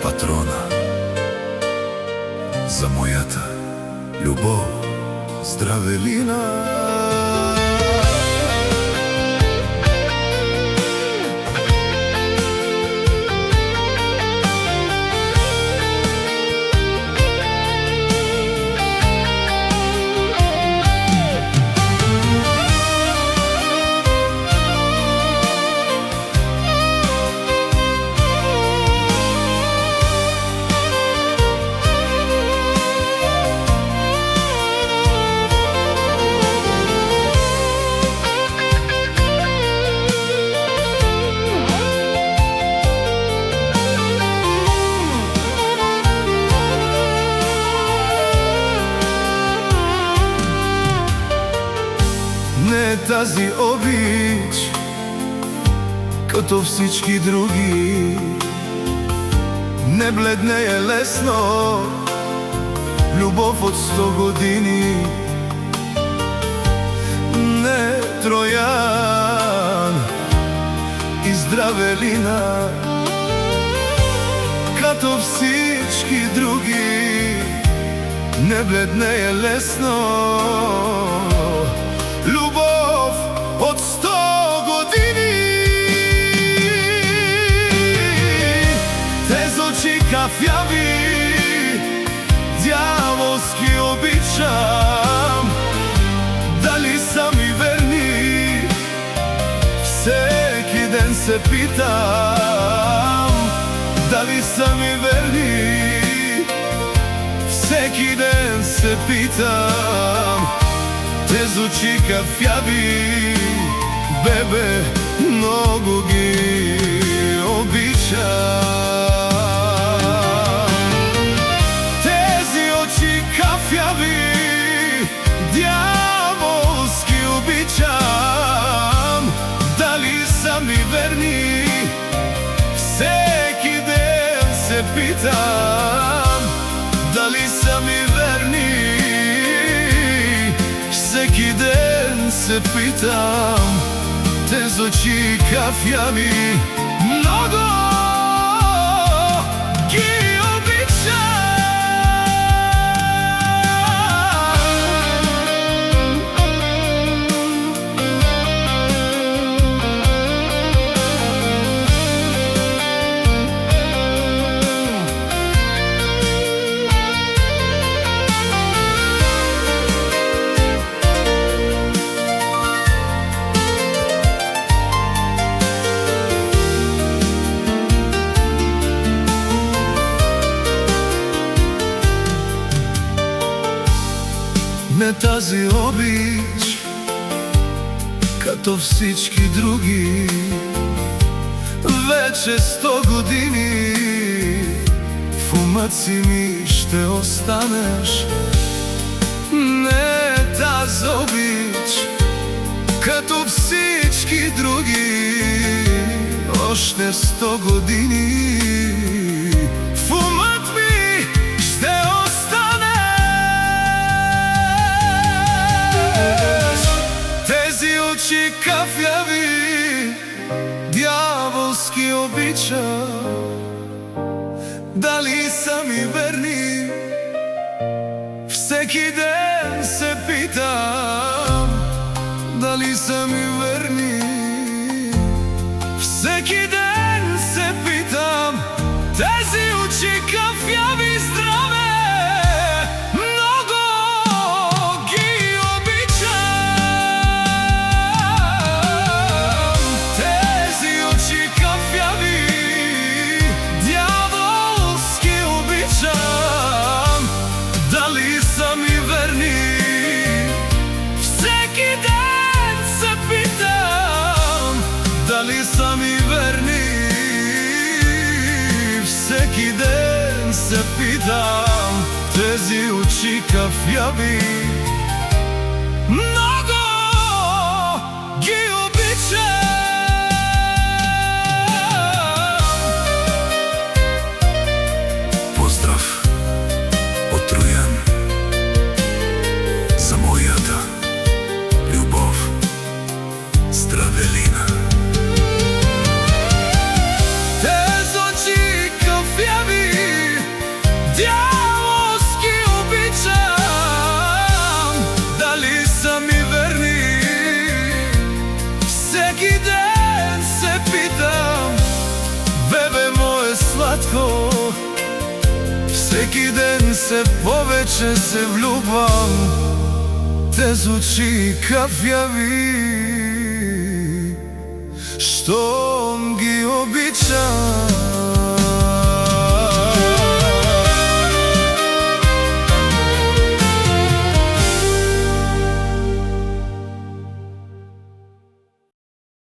патрона за мојата љубов, здравелина. Не тази обич, като всички други, не бледнее лесно, любов от 100 години. Не Троян и здравелина, като всички други, не бледнее лесно, любов от 100 години. Тез очи кафяви, дяволски обичам. Дали са ми верни, всеки ден се питам. Дали са ми верни, всеки ден се питам. Тез очи кафяви, бебе, много ги обичам. Тези очи кафяви, дяволски обичам. Дали са ми верни, всеки ден се питам. Дали са ми верни, всеки ден се питам. Тез очи кафяви, много ги обичам. Не тази обич, като всички други, вече 100 години. В умът си ми ще останеш. Не тази обич, като всички други, още 100 години. В умът ми ще очи кафяви, дяволски обичам. Дали са ми верни, всеки ден се питам. Дали са ми верни, всеки ден се питам. Тези очи кафяви, здраве, всеки ден се питам. Тези очи кафяви, много ги обичам. Поздрав от Троян за мојата љубов, здравелина. Тези очи кафяви, сладко. Всеки ден се повече се влюбвам, те звучи кафјави, штом ги обичам.